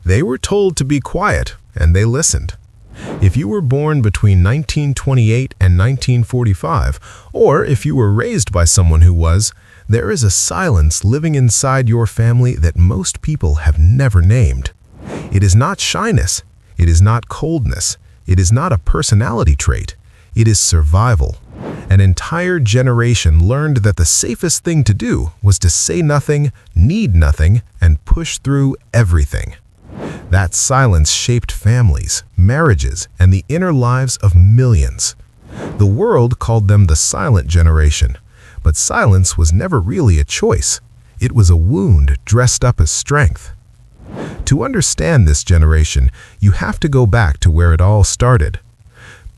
They were told to be quiet, and they listened. If you were born between 1928 and 1945, or if you were raised by someone who was, there is a silence living inside your family that most people have never named. It is not shyness. It is not coldness. It is not a personality trait. It is survival. An entire generation learned that the safest thing to do was to say nothing, need nothing, and push through everything. That silence shaped families, marriages, and the inner lives of millions. The world called them the silent generation, but silence was never really a choice. It was a wound dressed up as strength. To understand this generation, you have to go back to where it all started.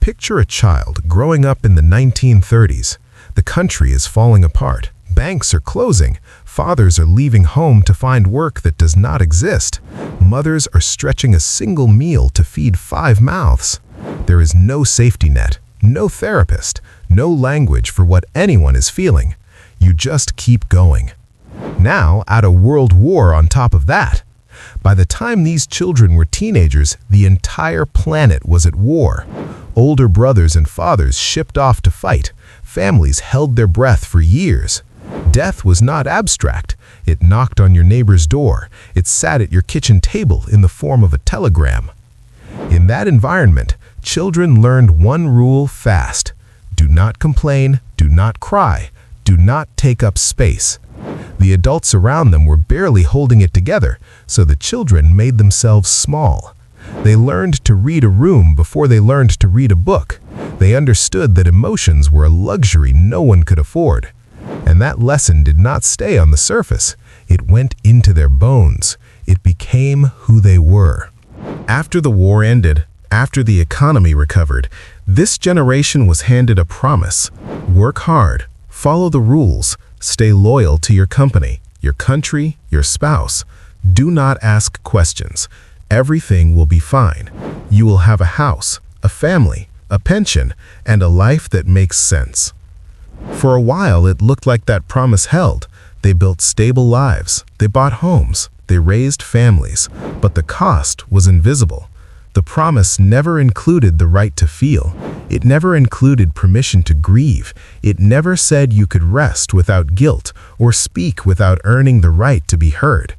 Picture a child growing up in the 1930s. The country is falling apart. Banks are closing. Fathers are leaving home to find work that does not exist. Mothers are stretching a single meal to feed 5 mouths. There is no safety net, no therapist, no language for what anyone is feeling. You just keep going. Now, add a world war on top of that. By the time these children were teenagers, the entire planet was at war. Older brothers and fathers shipped off to fight. Families held their breath for years. Death was not abstract. It knocked on your neighbor's door. It sat at your kitchen table in the form of a telegram. In that environment, children learned one rule fast. Do not complain, do not cry, do not take up space. The adults around them were barely holding it together, so the children made themselves small. They learned to read a room before they learned to read a book. They understood that emotions were a luxury no one could afford. And that lesson did not stay on the surface. It went into their bones. It became who they were. After the war ended, after the economy recovered, this generation was handed a promise. Work hard, follow the rules, stay loyal to your company, your country, your spouse. Do not ask questions. Everything will be fine. You will have a house, a family, a pension, and a life that makes sense. For a while, it looked like that promise held. They built stable lives. They bought homes. They raised families. But the cost was invisible. The promise never included the right to feel. It never included permission to grieve. It never said you could rest without guilt or speak without earning the right to be heard.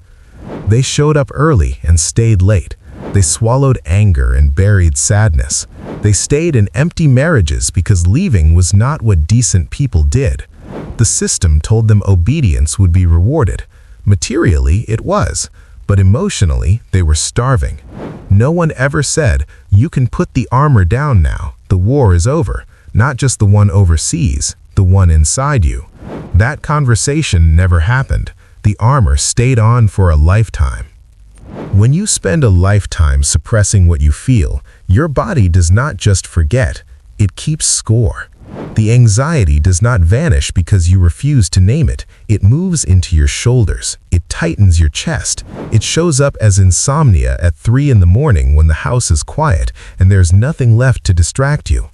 They showed up early and stayed late. They swallowed anger and buried sadness. They stayed in empty marriages because leaving was not what decent people did. The system told them obedience would be rewarded. Materially, it was, but emotionally, they were starving. No one ever said, "You can put the armor down now. The war is over." Not just the one overseas, the one inside you. That conversation never happened. The armor stayed on for a lifetime. When you spend a lifetime suppressing what you feel, your body does not just forget, it keeps score. The anxiety does not vanish because you refuse to name it. It moves into your shoulders. It tightens your chest. It shows up as insomnia at 3 in the morning when the house is quiet and there's nothing left to distract you.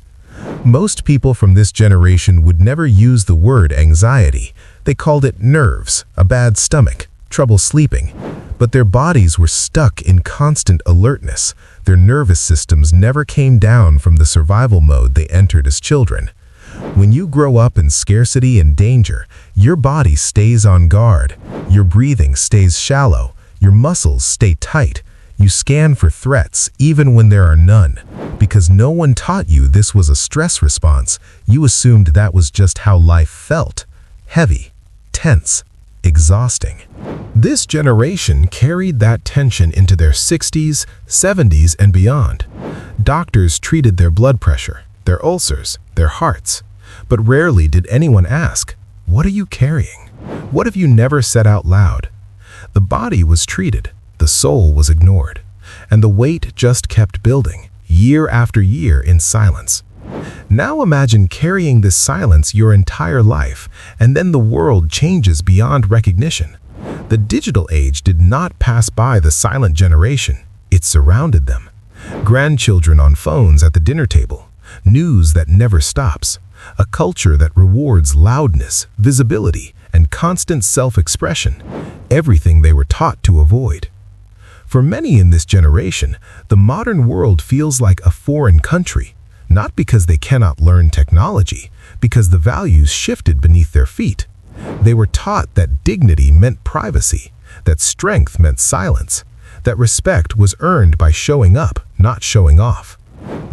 Most people from this generation would never use the word anxiety. They called it nerves, a bad stomach, trouble sleeping. But their bodies were stuck in constant alertness. Their nervous systems never came down from the survival mode they entered as children. When you grow up in scarcity and danger, your body stays on guard. Your breathing stays shallow. Your muscles stay tight. You scan for threats even when there are none. Because no one taught you this was a stress response, you assumed that was just how life felt. Heavy, tense, exhausting. This generation carried that tension into their 60s, 70s, and beyond. Doctors treated their blood pressure, their ulcers, their hearts. But rarely did anyone ask, "What are you carrying? What have you never said out loud?" The body was treated, the soul was ignored, and the weight just kept building, year after year in silence. Now imagine carrying this silence your entire life, and then the world changes beyond recognition. The digital age did not pass by the silent generation, it surrounded them. Grandchildren on phones at the dinner table, news that never stops, a culture that rewards loudness, visibility, and constant self-expression, everything they were taught to avoid. For many in this generation, the modern world feels like a foreign country, not because they cannot learn technology, because the values shifted beneath their feet. They were taught that dignity meant privacy, that strength meant silence, that respect was earned by showing up, not showing off.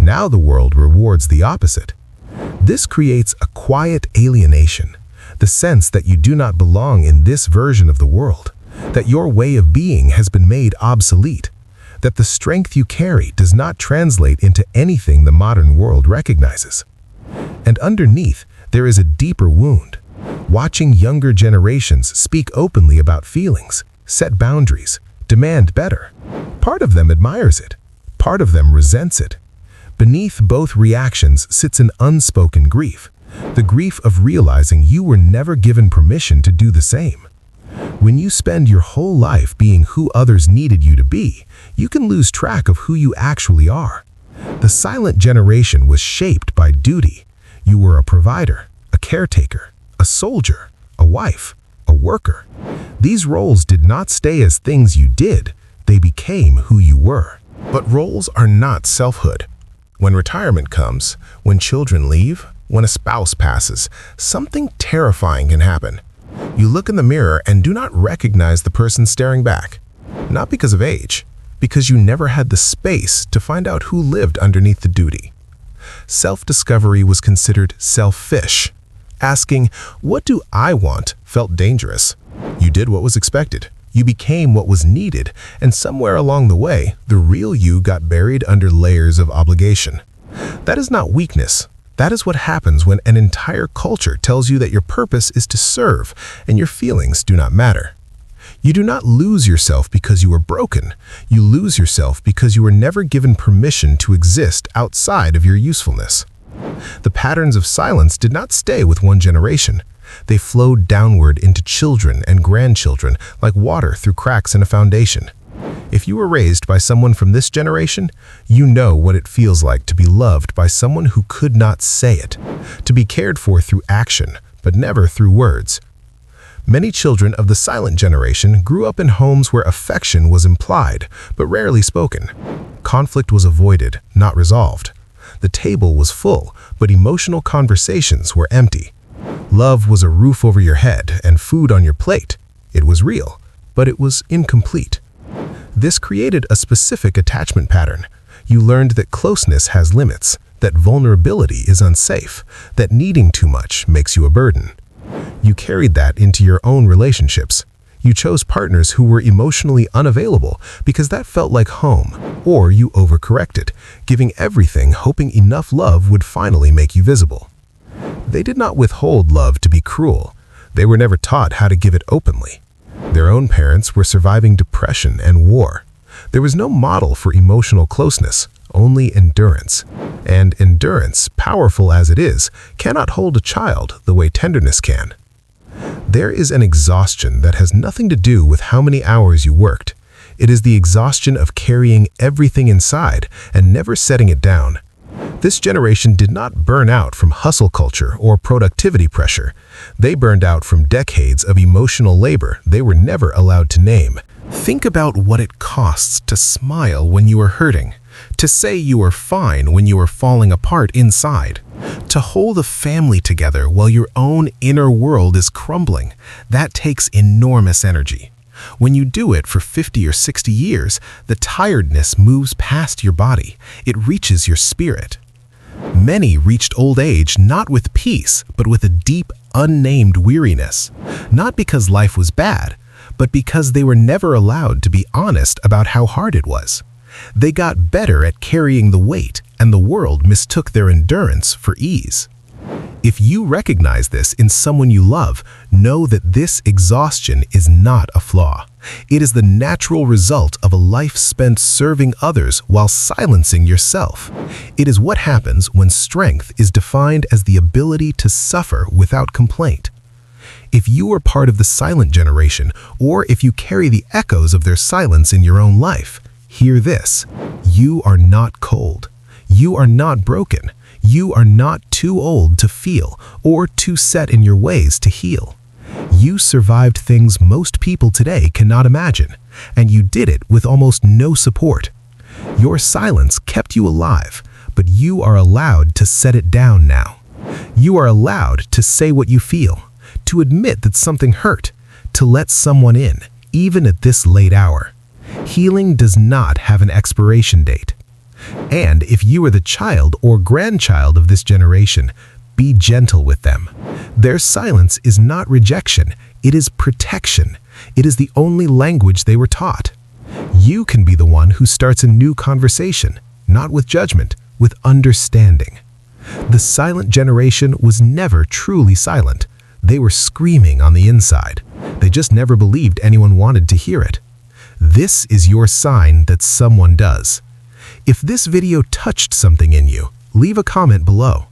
Now the world rewards the opposite. This creates a quiet alienation, the sense that you do not belong in this version of the world, that your way of being has been made obsolete, that the strength you carry does not translate into anything the modern world recognizes. And underneath, there is a deeper wound. Watching younger generations speak openly about feelings, set boundaries, demand better. Part of them admires it. Part of them resents it. Beneath both reactions sits an unspoken grief, the grief of realizing you were never given permission to do the same. When you spend your whole life being who others needed you to be, you can lose track of who you actually are. The silent generation was shaped by duty. You were a provider, a caretaker, a soldier, a wife, a worker. These roles did not stay as things you did, they became who you were. But roles are not selfhood. When retirement comes, when children leave, when a spouse passes, something terrifying can happen. You look in the mirror and do not recognize the person staring back. Not because of age, because you never had the space to find out who lived underneath the duty. Self-discovery was considered selfish. Asking, "What do I want?" felt dangerous. You did what was expected. You became what was needed, and somewhere along the way, the real you got buried under layers of obligation. That is not weakness. That is what happens when an entire culture tells you that your purpose is to serve and your feelings do not matter. You do not lose yourself because you were broken. You lose yourself because you were never given permission to exist outside of your usefulness. The patterns of silence did not stay with one generation. They flowed downward into children and grandchildren like water through cracks in a foundation. If you were raised by someone from this generation, you know what it feels like to be loved by someone who could not say it, to be cared for through action, but never through words. Many children of the silent generation grew up in homes where affection was implied, but rarely spoken. Conflict was avoided, not resolved. The table was full, but emotional conversations were empty. Love was a roof over your head and food on your plate. It was real, but it was incomplete. This created a specific attachment pattern. You learned that closeness has limits, that vulnerability is unsafe, that needing too much makes you a burden. You carried that into your own relationships. You chose partners who were emotionally unavailable because that felt like home, or you overcorrected, giving everything hoping enough love would finally make you visible. They did not withhold love to be cruel. They were never taught how to give it openly. Their own parents were surviving depression and war. There was no model for emotional closeness, only endurance. And endurance, powerful as it is, cannot hold a child the way tenderness can. There is an exhaustion that has nothing to do with how many hours you worked. It is the exhaustion of carrying everything inside and never setting it down. This generation did not burn out from hustle culture or productivity pressure. They burned out from decades of emotional labor they were never allowed to name. Think about what it costs to smile when you are hurting, to say you are fine when you are falling apart inside, to hold a family together while your own inner world is crumbling. That takes enormous energy. When you do it for 50 or 60 years, the tiredness moves past your body. It reaches your spirit. Many reached old age not with peace, but with a deep, unnamed weariness. Not because life was bad, but because they were never allowed to be honest about how hard it was. They got better at carrying the weight, and the world mistook their endurance for ease. If you recognize this in someone you love, know that this exhaustion is not a flaw. It is the natural result of a life spent serving others while silencing yourself. It is what happens when strength is defined as the ability to suffer without complaint. If you are part of the silent generation, or if you carry the echoes of their silence in your own life, hear this: you are not cold. You are not broken. You are not too old to feel or too set in your ways to heal. You survived things most people today cannot imagine, and you did it with almost no support. Your silence kept you alive, but you are allowed to set it down now. You are allowed to say what you feel, to admit that something hurt, to let someone in, even at this late hour. Healing does not have an expiration date. And if you are the child or grandchild of this generation, be gentle with them. Their silence is not rejection, it is protection. It is the only language they were taught. You can be the one who starts a new conversation, not with judgment, with understanding. The silent generation was never truly silent. They were screaming on the inside. They just never believed anyone wanted to hear it. This is your sign that someone does. If this video touched something in you, leave a comment below.